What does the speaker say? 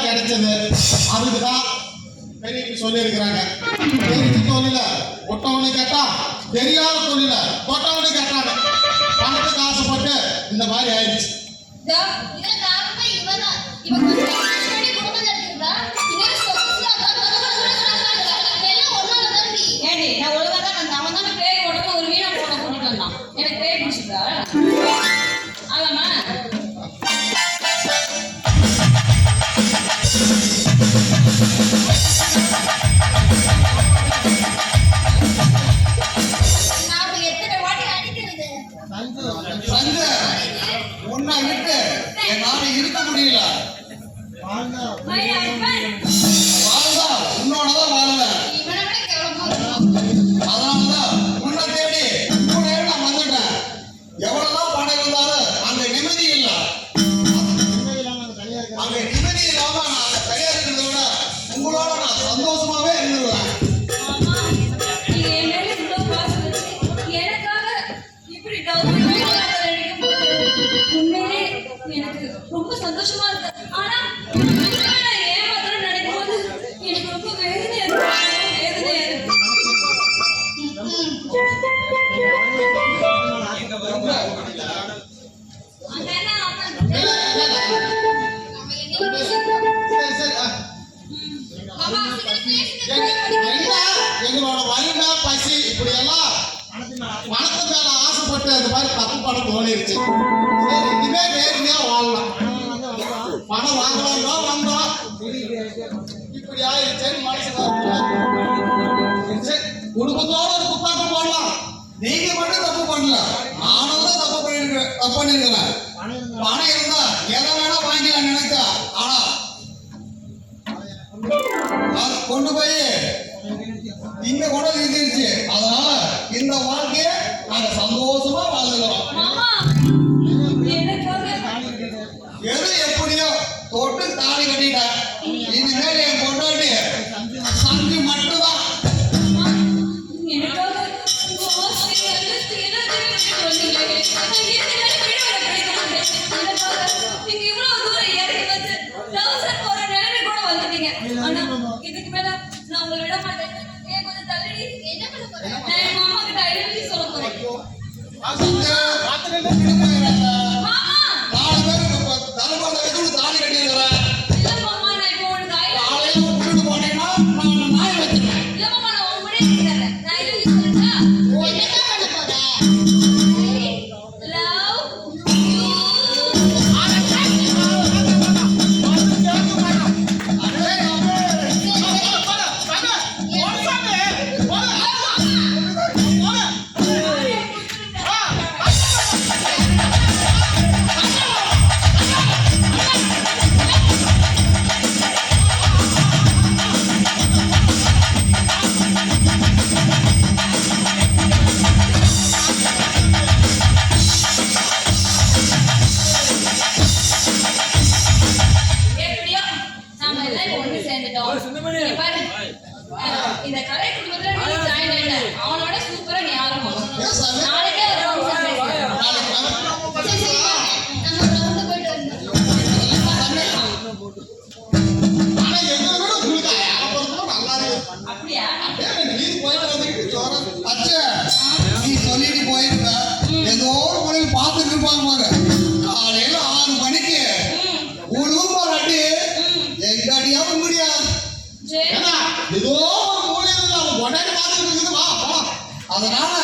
கிடைச்சது. அதுக்குதான் பெரியவங்க சொல்லி இருக்கிறாங்க, தெரிஞ்ச தொழில ஒட்டவனு கேட்டா தெரியாத தொழில தொட்டவனு கேட்டாங்க. பணத்துக்கு ஆசைப்பட்டு இந்த மாதிரி ஆயிடுச்சு. எனக்கு பேர் பிடிச்சிருக்கா ஆமாமா உன்னை விட்டு என்னால இருக்க முடியல. உன்னோடதான் வாழுவேன். அதனாலதான் உன்னை தேடி கூட நான் வந்துட்டேன். எவ்வளவுதான் பணம் இருந்தாலும் அங்க நிம்மதி இல்ல. அங்க நிம்மதி இல்லாம நான் அந்த தனியா இருக்கிறத விட உங்களோட நான் சந்தோஷமாவே இருந்துருவேன். எனக்கு ரொம்ப சந்தோஷமா இருக்கு. ஆனா ஏமாத்திரம் நினைக்கும் போது எனக்கு ரொம்ப வேதனையா இருக்கு. எங்களோட வறுமை பசி இப்படி எல்லாம் பணத்து மேல ஆசைப்பட்டு அந்த மாதிரி தப்பு பண்ண தோணிருச்சு. சரி, இனிமே நேர்மையா வாழலாம். பணம் வாங்கலாம் வந்தோம், இப்படி ஆயிடுச்சேன்னு மனசுல குடும்பத்தோட ஒரு புத்தாக்கம் போடலாம். நீங்க மட்டும் தப்பு பண்ணல, நானும் தான் தப்பு பண்ணிருக்கிறேன். பணம் இருந்தா எதை வேணா வாங்கிக்கலாம் நினைச்சா, ஆனா கொண்டு போய் இங்க கூட இருந்துருச்சு. அதனால இந்த வாழ்க்கைய நாங்க சந்தோஷமா வாழ்ந்துக்கிறோம். எது எப்படியோ தொட்டு தாலி கட்டிட்டேன். இனிமேல் என் பொண்டாட்டி சந்தி மட்டும்தான். இதுக்கு மேல நான் உங்களை விட மாட்டேன். கொஞ்சம் தள்ளி என்ன பண்ண போறேன்? நான் மாமா கிட்ட ஐடென்டி சொல்ல போறேன். இந்த கலை குடும்பத்துல நீ ஜாயின் ஆயிட்ட. அவனோட சூப்பரா நீ ஆரம்பம். நாளைக்கே அப்படியா? நீ சொல்லிட்டு போயிருக்க, ஏதோ ஒரு முறையில் பார்த்துட்டு இருப்பாங்க. காலையில 6 மணிக்கு உழுவும் போராட்டி எங்க அடியாம முடியாது. ஏதோ ஒரு மூலையில கொண்டாடி பார்த்துட்டு இருக்குது. அதனால